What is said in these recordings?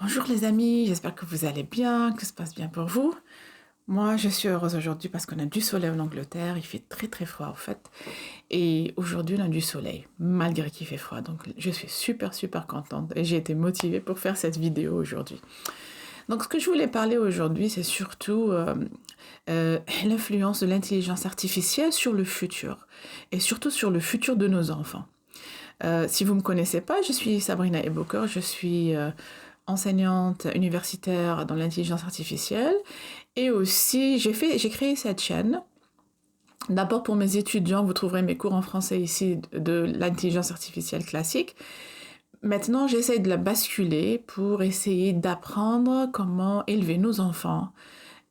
Bonjour les amis, j'espère que vous allez bien, que ça se passe bien pour vous. Moi, je suis heureuse aujourd'hui parce qu'on a du soleil en Angleterre, il fait très très froid en fait. Et aujourd'hui, on a du soleil, malgré qu'il fait froid. Donc, je suis super contente et j'ai été motivée pour faire cette vidéo aujourd'hui. Donc, ce que je voulais parler aujourd'hui, c'est surtout l'influence de l'intelligence artificielle sur le futur et surtout sur le futur de nos enfants. Si vous ne me connaissez pas, je suis Sabrina Eboker, je suis enseignante universitaire dans l'intelligence artificielle et aussi j'ai créé cette chaîne. D'abord pour mes étudiants, vous trouverez mes cours en français ici de l'intelligence artificielle classique. Maintenant, j'essaie de la basculer pour essayer d'apprendre comment élever nos enfants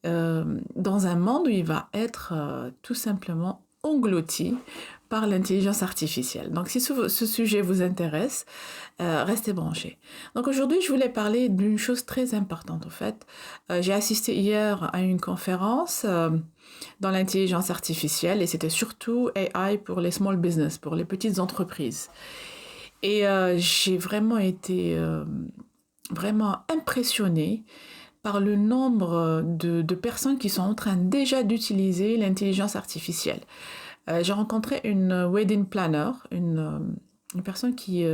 dans un monde où il va être tout simplement englouti par l'intelligence artificielle. Donc si ce sujet vous intéresse, restez branchés. Donc aujourd'hui, je voulais parler d'une chose très importante en fait. J'ai assisté hier à une conférence dans l'intelligence artificielle et c'était surtout AI pour les small business, pour les petites entreprises. Et j'ai vraiment été vraiment impressionnée par le nombre de personnes qui sont en train déjà d'utiliser l'intelligence artificielle. J'ai rencontré une wedding planner, une personne qui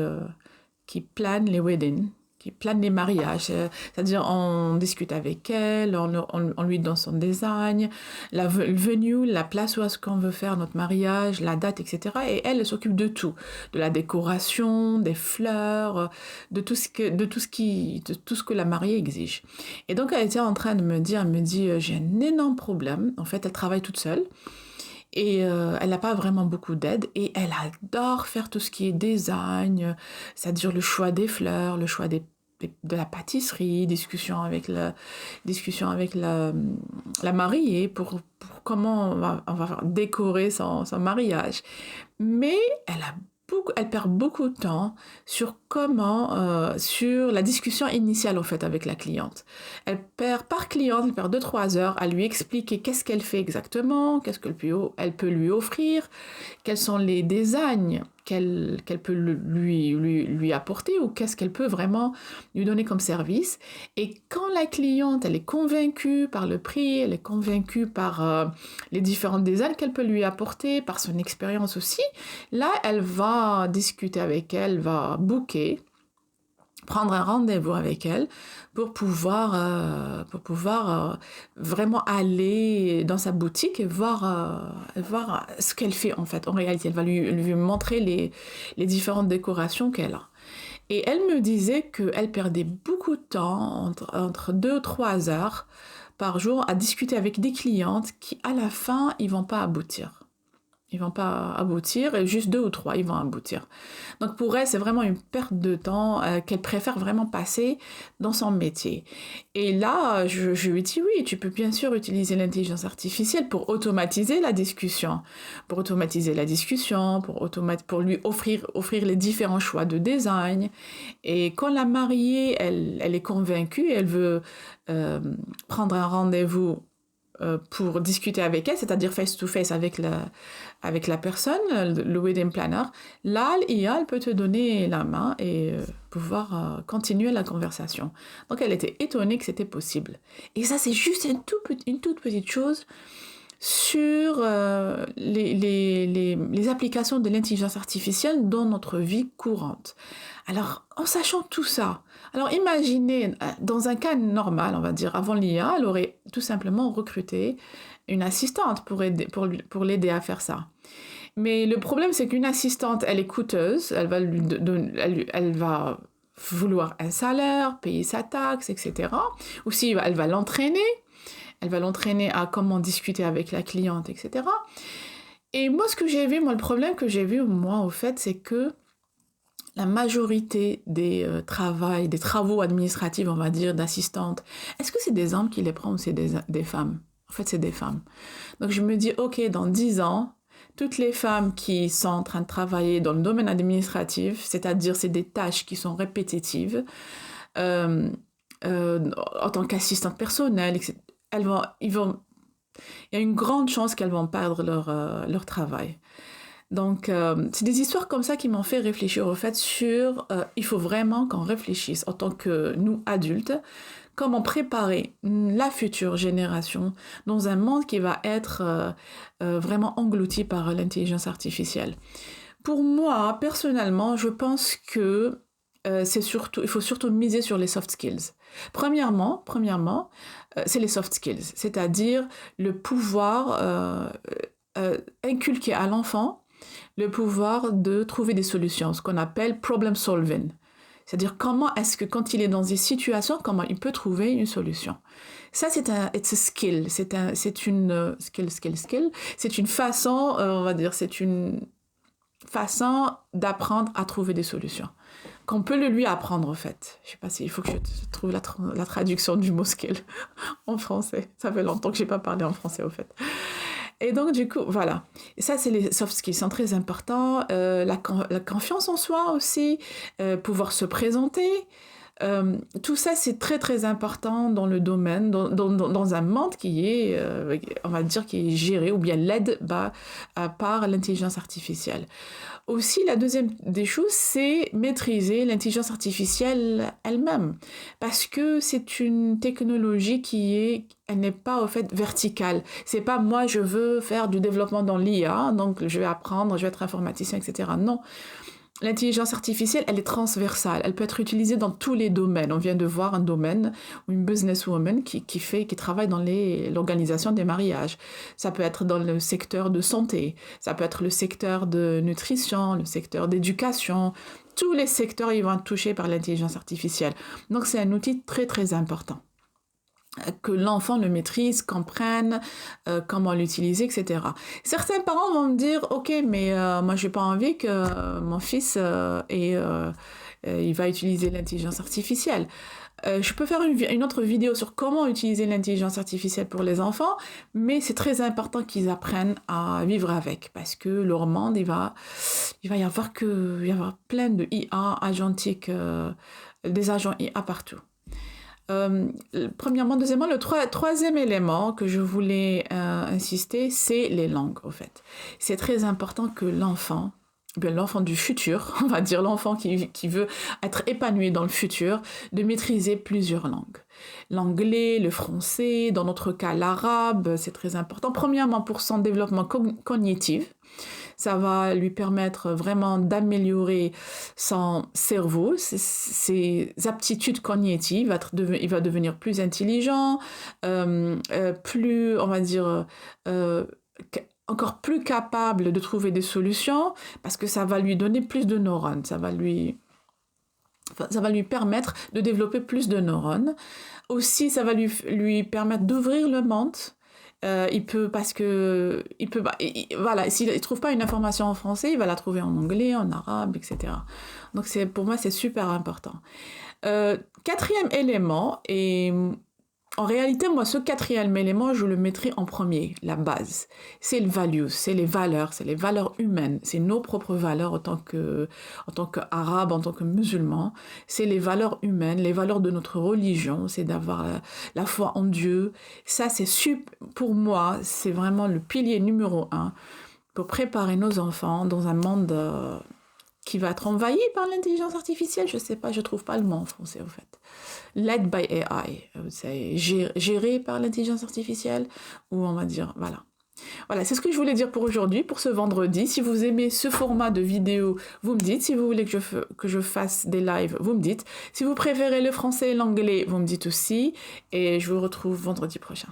plane les weddings, qui plane les mariages. C'est-à-dire, on discute avec elle, on lui donne son design, le venue, la place où est-ce qu'on veut faire notre mariage, la date, etc. Et elle s'occupe de tout, de la décoration, des fleurs, de tout ce que la mariée exige. Et donc, elle était en train de me dire, elle me dit, j'ai un énorme problème. En fait, elle travaille toute seule. Et elle n'a pas vraiment beaucoup d'aide et elle adore faire tout ce qui est design, c'est-à-dire le choix des fleurs, le choix de la pâtisserie, discussion avec la mariée pour comment on va décorer son mariage. Mais elle perd beaucoup de temps sur la discussion initiale en fait avec la cliente. Par cliente, elle perd 2-3 heures à lui expliquer qu'est-ce qu'elle fait exactement, qu'est-ce qu'elle peut lui offrir, quels sont les designs qu'elle peut lui apporter ou qu'est-ce qu'elle peut vraiment lui donner comme service. Et quand la cliente, elle est convaincue par le prix, elle est convaincue par les différents designs qu'elle peut lui apporter, par son expérience aussi, là, elle va discuter avec elle, va booker, prendre un rendez-vous avec elle pour pouvoir vraiment aller dans sa boutique et voir ce qu'elle fait en fait. En réalité, elle va lui montrer les différentes décorations qu'elle a. Et elle me disait qu'elle perdait beaucoup de temps, entre 2 ou 3 heures par jour, à discuter avec des clientes qui, à la fin, ils vont pas aboutir. Ils vont pas aboutir, et juste 2 ou 3, ils vont aboutir. Donc pour elle, c'est vraiment une perte de temps qu'elle préfère vraiment passer dans son métier. Et là, je lui dis oui, tu peux bien sûr utiliser l'intelligence artificielle pour automatiser la discussion. Pour lui offrir les différents choix de design. Et quand la mariée, elle est convaincue, elle veut prendre un rendez-vous pour discuter avec elle, c'est-à-dire face-to-face avec la personne, le wedding planner, là, l'IA, elle peut te donner la main et pouvoir continuer la conversation. Donc, elle était étonnée que c'était possible. Et ça, c'est juste une toute petite chose sur les applications de l'intelligence artificielle dans notre vie courante. Alors, en sachant tout ça, alors imaginez, dans un cas normal, on va dire, avant l'IA, elle aurait tout simplement recruté une assistante pour l'aider à faire ça. Mais le problème, c'est qu'une assistante, elle est coûteuse, elle va vouloir un salaire, payer sa taxe, etc. Aussi, elle va l'entraîner à comment discuter avec la cliente, etc. Et moi, le problème que j'ai vu, moi, au fait, c'est que la majorité des travaux administratifs, on va dire, d'assistantes, est-ce que c'est des hommes qui les prennent ou c'est des femmes? En fait, c'est des femmes. Donc, je me dis, ok, dans 10 ans, toutes les femmes qui sont en train de travailler dans le domaine administratif, c'est-à-dire c'est des tâches qui sont répétitives, euh, en tant qu'assistante personnelle, etc., il y a une grande chance qu'elles vont perdre leur travail. Donc, c'est des histoires comme ça qui m'ont fait réfléchir au fait sur, il faut vraiment qu'on réfléchisse en tant que nous adultes, comment préparer la future génération dans un monde qui va être vraiment englouti par l'intelligence artificielle. Pour moi, personnellement, je pense que il faut surtout miser sur les soft skills. Premièrement, c'est les soft skills, c'est-à-dire le pouvoir inculquer à l'enfant le pouvoir de trouver des solutions, ce qu'on appelle problem solving. C'est-à-dire comment est-ce que quand il est dans des situations, comment il peut trouver une solution. Ça, it's a skill, c'est une skill. C'est une façon, on va dire, c'est une façon d'apprendre à trouver des solutions. Qu'on peut le lui apprendre, en fait. Je sais pas si il faut que je trouve la traduction du mot skill en français. Ça fait longtemps que j'ai pas parlé en français, au fait. Et donc, du coup, voilà. Et ça, c'est les soft skills, sont très importants. La confiance en soi aussi, pouvoir se présenter. Tout ça, c'est très, très important dans le domaine, dans un monde qui est, on va dire, qui est géré ou bien l'aide par l'intelligence artificielle. Aussi, la deuxième des choses, c'est maîtriser l'intelligence artificielle elle-même. Parce que c'est une technologie elle n'est pas, au fait, verticale. C'est pas moi, je veux faire du développement dans l'IA, donc je vais apprendre, je vais être informaticien, etc. Non. L'intelligence artificielle, elle est transversale. Elle peut être utilisée dans tous les domaines. On vient de voir un domaine où une businesswoman qui travaille dans l'organisation des mariages. Ça peut être dans le secteur de santé. Ça peut être le secteur de nutrition, le secteur d'éducation. Tous les secteurs, ils vont être touchés par l'intelligence artificielle. Donc, c'est un outil très, très important. Que l'enfant le maîtrise, comprenne comment l'utiliser, etc. Certains parents vont me dire, ok, mais moi j'ai pas envie que mon fils il va utiliser l'intelligence artificielle. Je peux faire une autre vidéo sur comment utiliser l'intelligence artificielle pour les enfants, mais c'est très important qu'ils apprennent à vivre avec, parce que leur monde, il va y avoir plein de IA agentiques, des agents IA partout. Premièrement, deuxièmement, le troisième élément que je voulais insister, c'est les langues, au fait. C'est très important que l'enfant du futur, on va dire l'enfant qui veut être épanoui dans le futur, de maîtriser plusieurs langues. L'anglais, le français, dans notre cas l'arabe, c'est très important. Premièrement, pour son développement cognitif, ça va lui permettre vraiment d'améliorer son cerveau, ses aptitudes cognitives, il va devenir plus intelligent, plus, on va dire, encore plus capable de trouver des solutions, parce que ça va lui donner plus de neurones, ça va lui permettre de développer plus de neurones. Aussi, ça va lui permettre d'ouvrir le monde. Voilà, s'il ne trouve pas une information en français, il va la trouver en anglais, en arabe, etc. Donc pour moi, c'est super important. Quatrième élément, et en réalité, moi, ce quatrième élément, je le mettrai en premier, la base. C'est le value, c'est les valeurs humaines, c'est nos propres valeurs en tant qu'Arabes, en tant que musulmans. C'est les valeurs humaines, les valeurs de notre religion, c'est d'avoir la foi en Dieu. Ça, pour moi, c'est vraiment le pilier numéro 1 pour préparer nos enfants dans un monde qui va être envahi par l'intelligence artificielle. Je sais pas, je trouve pas le mot en français, en fait. Led by AI, c'est géré par l'intelligence artificielle, ou on va dire, voilà. Voilà, c'est ce que je voulais dire pour aujourd'hui, pour ce vendredi. Si vous aimez ce format de vidéo, vous me dites. Si vous voulez que je fasse des lives, vous me dites. Si vous préférez le français et l'anglais, vous me dites aussi. Et je vous retrouve vendredi prochain.